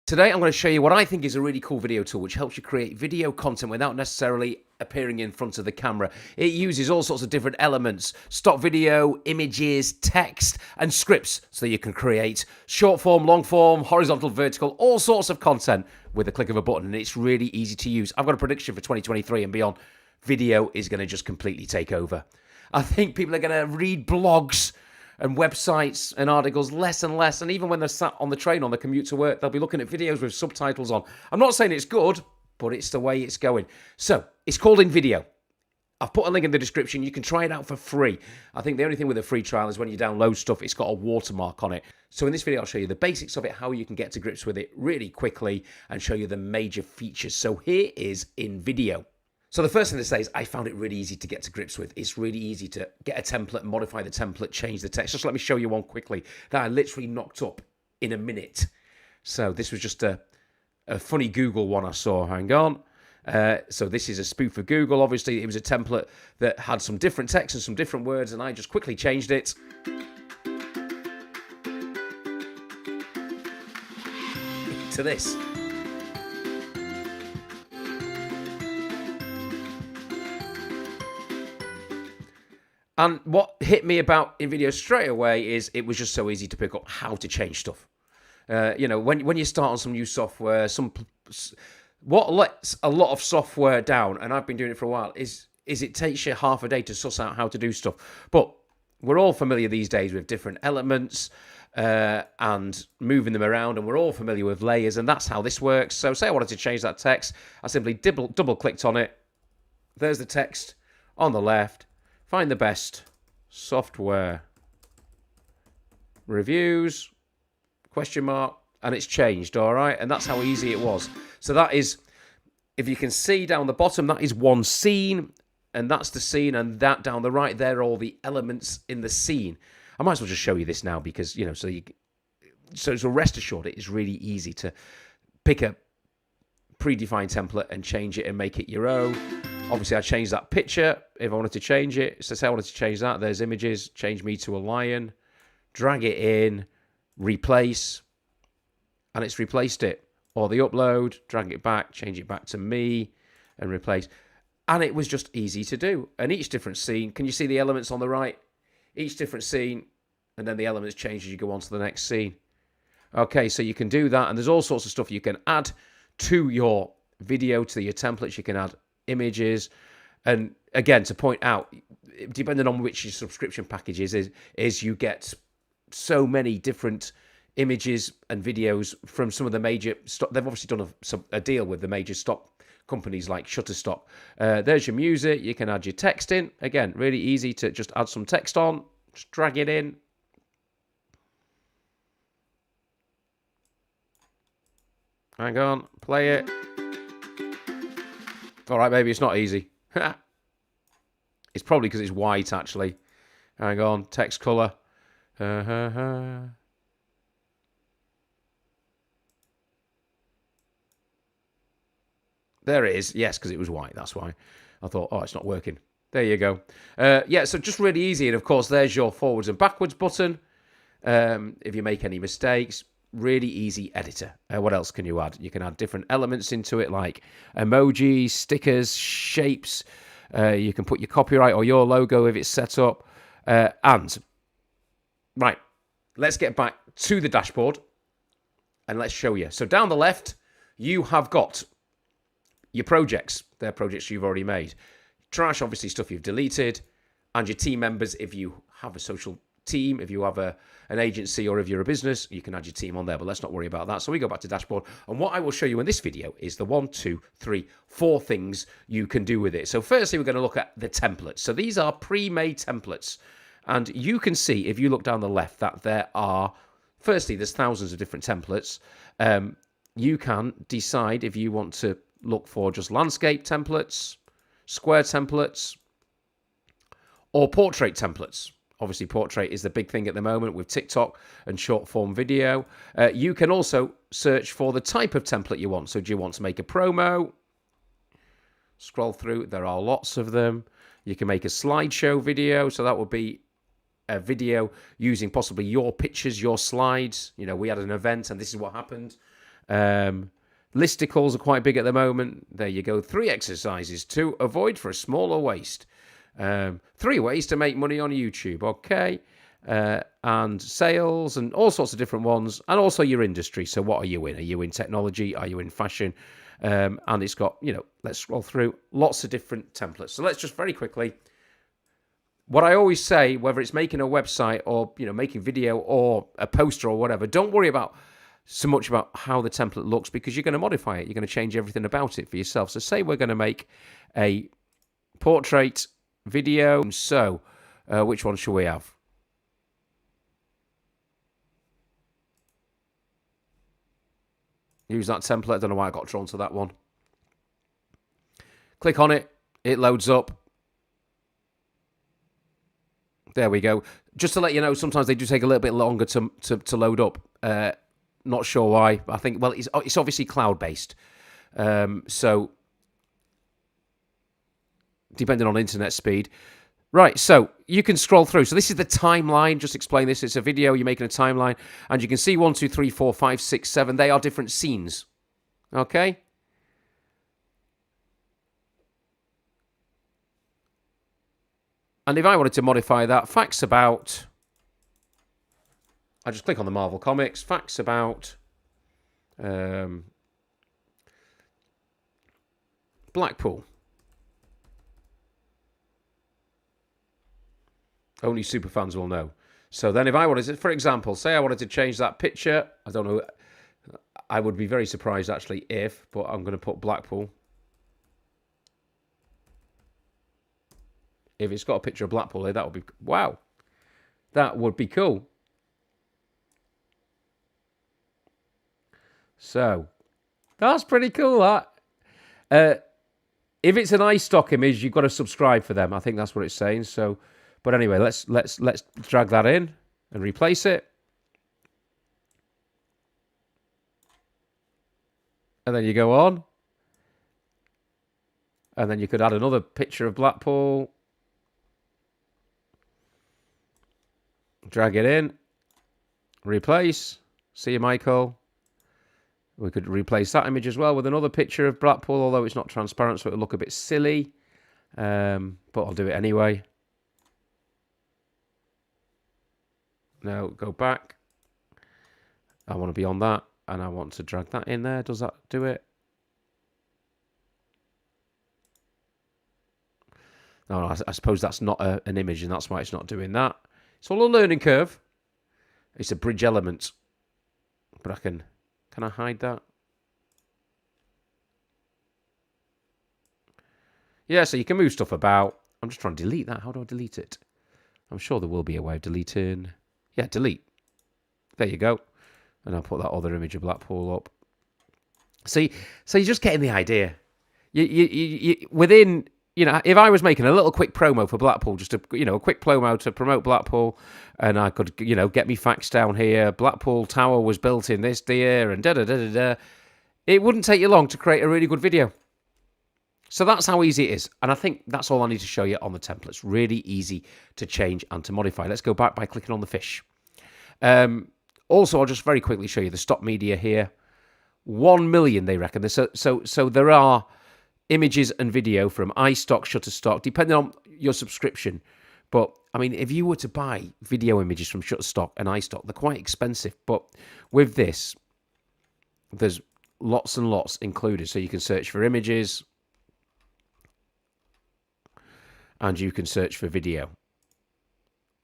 Today, I'm going to show you what I think is a really cool video tool which helps you create video content without necessarily appearing in front of the camera. It uses all sorts of different elements, stock video, images, text, and scripts so you can create short form, long form, horizontal, vertical, all sorts of content with a click of a button, and it's really easy to use. I've got a prediction for 2023 and beyond. Video is going to just completely take over. I think people are going to read blogs and websites and articles less and less, and even when they're sat on the train on the commute to work, they'll be looking at videos with subtitles on. I'm not saying it's good, but it's the way it's going. So it's called Invideo. I've put a link in the description. You can try it out for free. I think the only thing with a free trial is when you download stuff, it's got a watermark on it. So in this video, I'll show you the basics of it, how you can get to grips with it really quickly, and show you the major features. So here is Invideo. So the first thing to say is I found it really easy to get to grips with. It's really easy to get a template, modify the template, change the text. Just let me show you one quickly that I literally knocked up in a minute. So this was just a funny Google one I saw. Hang on. So this is a spoof of Google. Obviously, it was a template that had some different text and some different words, and I just quickly changed it to this. And what hit me about Invideo straight away is it was just so easy to pick up how to change stuff. You know, when you start on some new software, what lets a lot of software down, and I've been doing it for a while, is it takes you half a day to suss out how to do stuff. But we're all familiar these days with different elements and moving them around, and we're all familiar with layers, and that's how this works. So say I wanted to change that text, I simply double-clicked on it. There's the text on the left. Find the best software reviews, question mark, and it's changed, all right? And that's how easy it was. So that is, if you can see down the bottom, that is one scene, and that's the scene, and that down the right, there are all the elements in the scene. I might as well just show you this now because, you know, so rest assured, it is really easy to pick a predefined template and change it and make it your own. Obviously, I changed that picture if I wanted to change it. So say I wanted to change that. There's images. Change me to a lion. Drag it in. Replace. And it's replaced it. Or the upload. Drag it back. Change it back to me. And replace. And it was just easy to do. And each different scene. Can you see the elements on the right? Each different scene. And then the elements change as you go on to the next scene. Okay, so you can do that. And there's all sorts of stuff you can add to your video, to your templates. You can add images, and again, to point out, depending on which your subscription package is you get so many different images and videos from some of the major stock. They've obviously done a deal with the major stock companies like Shutterstock. There's your music. You can add your text in. Again, really easy to just add some text on, just drag it in. Hang on, play it. All right, maybe it's not easy. It's probably because it's white, actually. Hang on, text color. There it is. Yes, because it was white. That's why. I thought, oh, it's not working. There you go. Yeah, so just really easy. And, of course, there's your forwards and backwards button. If you make any mistakes. Really easy editor. What else can you add? You can add different elements into it like emojis, stickers, shapes. You can put your copyright or your logo if it's set up. And, right, let's get back to the dashboard and let's show you. So down the left, you have got your projects. They're projects you've already made. Trash, obviously, stuff you've deleted. And your team members, if you have a social team, if you have an agency, or if you're a business, you can add your team on there, but let's not worry about that. So we go back to dashboard, and what I will show you in this video is the 1, 2, 3, 4 things you can do with it. So firstly, we're going to look at the templates. So these are pre-made templates, and you can see if you look down the left that there are, firstly, there's thousands of different templates. You can decide if you want to look for just landscape templates, square templates, or portrait templates. Obviously, portrait is the big thing at the moment with TikTok and short-form video. You can also search for the type of template you want. So do you want to make a promo? Scroll through. There are lots of them. You can make a slideshow video. So that would be a video using possibly your pictures, your slides. You know, we had an event and this is what happened. Listicles are quite big at the moment. There you go. 3 exercises to avoid for a smaller waist. 3 ways to make money on YouTube. Okay. And sales and all sorts of different ones. And also your industry. So what are you in? Are you in technology? Are you in fashion? And it's got, let's scroll through lots of different templates. So let's just very quickly. What I always say, whether it's making a website or, making video or a poster or whatever, don't worry so much about how the template looks, because you're going to modify it. You're going to change everything about it for yourself. So say we're going to make a portrait video. So which one should we have? Use that template. I don't know why I got drawn to that one. Click on it. It loads up. There we go. Just to let you know, sometimes they do take a little bit longer to load up. Not sure why. I think, well, it's obviously cloud-based. So, depending on internet speed. Right, so you can scroll through. So this is the timeline. Just explain this. It's a video. You're making a timeline. And you can see 1, 2, 3, 4, 5, 6, 7. They are different scenes. Okay? And if I wanted to modify that, facts about... I just click on the Marvel Comics. Facts about... Blackpool. Only superfans will know. So then if I wanted to, for example, say I wanted to change that picture. I don't know. I would be very surprised, actually, but I'm going to put Blackpool. If it's got a picture of Blackpool there, that would be... Wow. That would be cool. So, that's pretty cool, that. If it's an iStock image, you've got to subscribe for them. I think that's what it's saying. So, but anyway, let's drag that in and replace it. And then you go on. And then you could add another picture of Blackpool. Drag it in. Replace. See you, Michael. We could replace that image as well with another picture of Blackpool, although it's not transparent, so it'll look a bit silly. But I'll do it anyway. Now, go back. I want to be on that, and I want to drag that in there. Does that do it? No, I suppose that's not an image, and that's why it's not doing that. It's all a learning curve. It's a bridge element. But I can I hide that? Yeah, so you can move stuff about. I'm just trying to delete that. How do I delete it? I'm sure there will be a way of deleting. Yeah, delete. There you go. And I'll put that other image of Blackpool up. See, so you're just getting the idea. You within... if I was making a little quick promo for Blackpool, just a quick promo to promote Blackpool, and I could, get me facts down here. Blackpool Tower was built in this year, and da-da-da-da-da. It wouldn't take you long to create a really good video. So that's how easy it is. And I think that's all I need to show you on the templates. Really easy to change and to modify. Let's go back by clicking on the fish. Also, I'll just very quickly show you the stock media here. 1 million, they reckon. So there are... images and video from iStock, Shutterstock, depending on your subscription. But, I mean, if you were to buy video images from Shutterstock and iStock, they're quite expensive. But with this, there's lots and lots included. So you can search for images and you can search for video.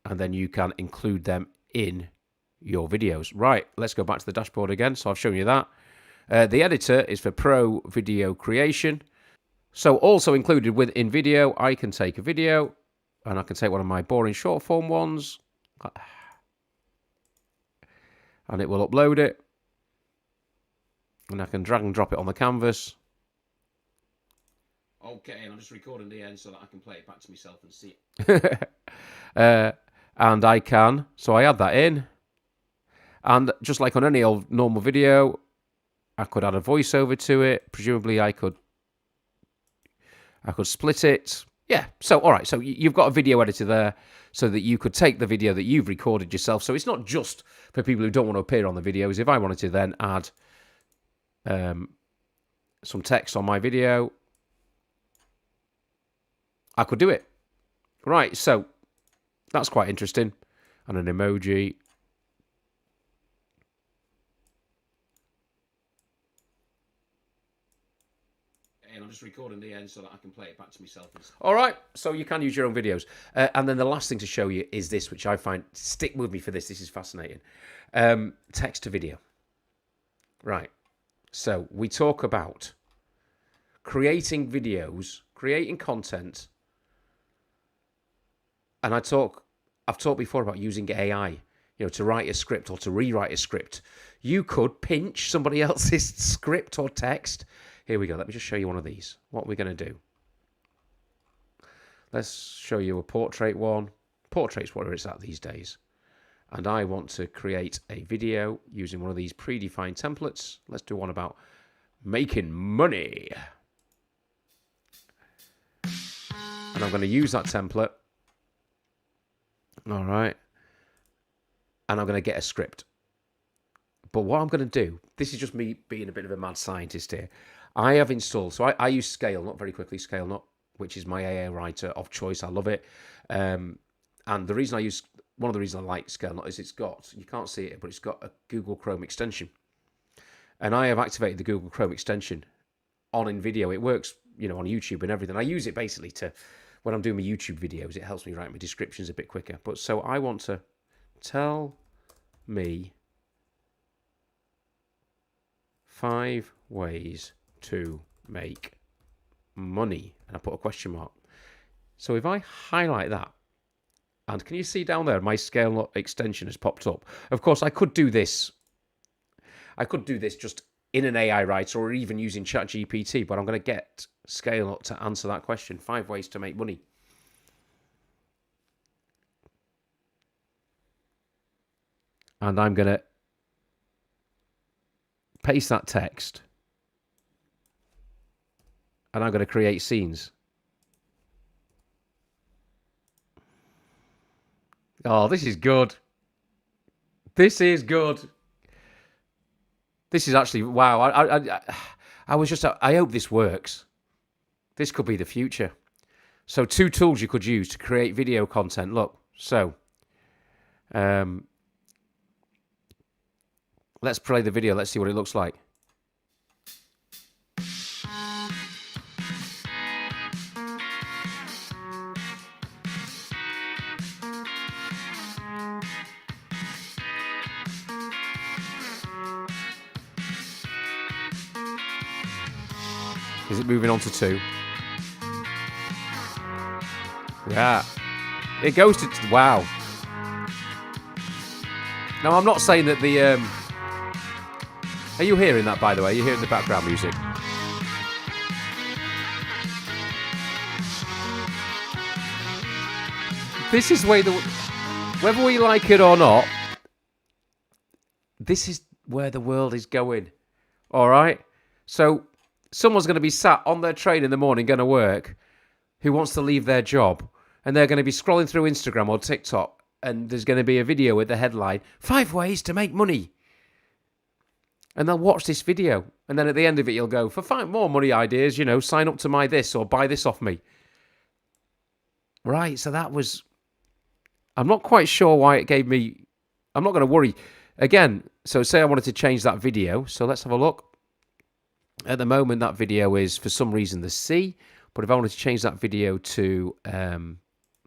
And then you can include them in your videos. Right, let's go back to the dashboard again. So I've shown you that. The editor is for pro video creation. So also included with Invideo, I can take a video and I can take one of my boring short form ones and it will upload it. And I can drag and drop it on the canvas. Okay, and I'm just recording the end so that I can play it back to myself and see it. And I can, so I add that in. And just like on any old normal video, I could add a voiceover to it. Presumably I could split it. Yeah, so all right, so you've got a video editor there so that you could take the video that you've recorded yourself. So it's not just for people who don't want to appear on the videos. If I wanted to then add some text on my video, I could do it. Right, so that's quite interesting. And an emoji. And I'm just recording the end so that I can play it back to myself. All right, so you can use your own videos. And then the last thing to show you is this, which I find, stick with me for this. This is fascinating. Text to video. Right. So we talk about creating videos, creating content. And I've talked before about using AI, to write a script or to rewrite a script. You could pinch somebody else's script or text. Here we go. Let me just show you one of these. What we're going to do. Let's show you a portrait one. Portrait's what it's at these days. And I want to create a video using one of these predefined templates. Let's do one about making money. And I'm going to use that template. All right. And I'm going to get a script. But what I'm going to do, this is just me being a bit of a mad scientist here. I have installed, so I use Scalenut very quickly, Scalenut, which is my AI writer of choice. I love it. And the reason one of the reasons I like Scalenut is it's got, you can't see it, but it's got a Google Chrome extension. And I have activated the Google Chrome extension on Invideo. It works, on YouTube and everything. I use it basically to, when I'm doing my YouTube videos, it helps me write my descriptions a bit quicker. But so I want to tell me 5 ways to make money. And I put a question mark. So if I highlight that, and can you see down there, my Scalenut extension has popped up. Of course, I could do this. I could do this just in an AI writer or even using ChatGPT, but I'm going to get Scalenut to answer that question. 5 ways to make money. And I'm going to paste that text. And I'm going to create scenes. Oh, this is good. This is good. This is actually, wow. I was just, I hope this works. This could be the future. So 2 tools you could use to create video content. Look, so let's play the video. Let's see what it looks like. Is it moving on to 2? Yeah. It goes to... Wow. Now, I'm not saying that the... Are you hearing that, by the way? Are you hearing the background music? This is where the... Whether we like it or not, this is where the world is going. All right? So... Someone's going to be sat on their train in the morning going to work who wants to leave their job, and they're going to be scrolling through Instagram or TikTok, and there's going to be a video with the headline, 5 ways to make money. And they'll watch this video, and then at the end of it you'll go, for 5 more money ideas, sign up to my this or buy this off me. Right, so that was... I'm not quite sure why it gave me... I'm not going to worry. Again, so say I wanted to change that video, so let's have a look. At the moment, that video is, for some reason, the C. But if I wanted to change that video to,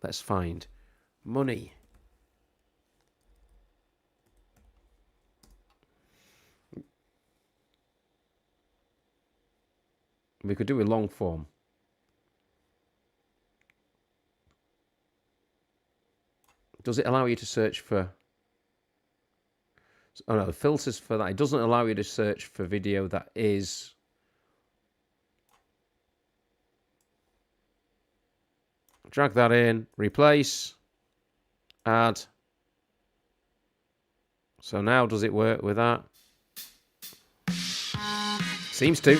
let's find money. We could do a long form. Does it allow you to search for... Oh no, the filters for that. It doesn't allow you to search for video that is... Drag that in, replace, add. So now does it work with that? Seems to.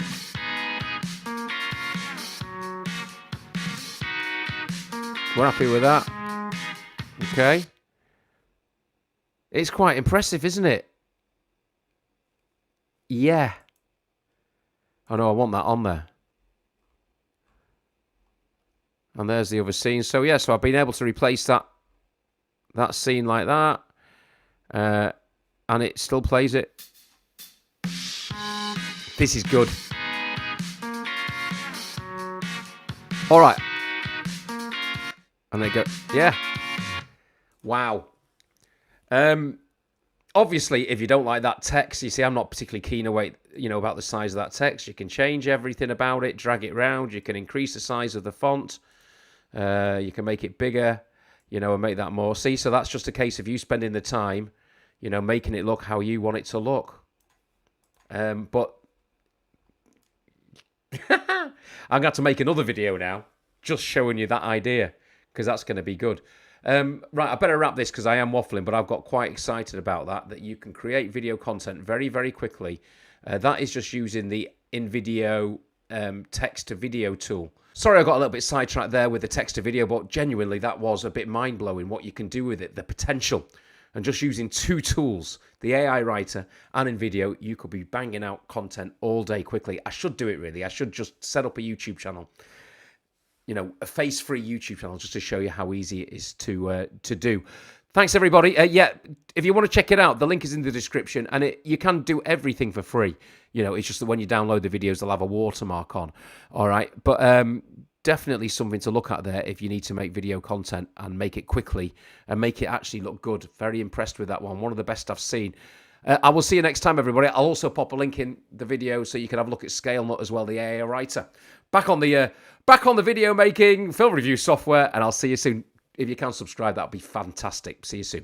We're happy with that. Okay. It's quite impressive, isn't it? Yeah. Oh no, I want that on there. And there's the other scene. So yeah, so I've been able to replace that scene like that. And it still plays it. This is good. All right. And they go, yeah. Wow. Obviously, if you don't like that text, you see, I'm not particularly keen about the size of that text. You can change everything about it, drag it around. You can increase the size of the font. You can make it bigger, and make that more. See, so that's just a case of you spending the time, making it look how you want it to look. But I'm going to have to make another video now, just showing you that idea, because that's going to be good. Right, I better wrap this because I am waffling, but I've got quite excited about that you can create video content very, very quickly. That is just using the Invideo text-to-video tool. Sorry I got a little bit sidetracked there with the text-to-video, but genuinely that was a bit mind-blowing what you can do with it, the potential. And just using two tools, the AI Writer and Invideo, you could be banging out content all day quickly. I should do it really. I should just set up a YouTube channel. A face-free YouTube channel just to show you how easy it is to do. Thanks, everybody. Yeah, if you want to check it out, the link is in the description, and you can do everything for free. It's just that when you download the videos, they'll have a watermark on. All right, but definitely something to look at there if you need to make video content and make it quickly and make it actually look good. Very impressed with that one. One of the best I've seen. I will see you next time, everybody. I'll also pop a link in the video so you can have a look at Scalenut as well, the AI Writer. Back on the video making, film review software, and I'll see you soon. If you can subscribe, that would be fantastic. See you soon.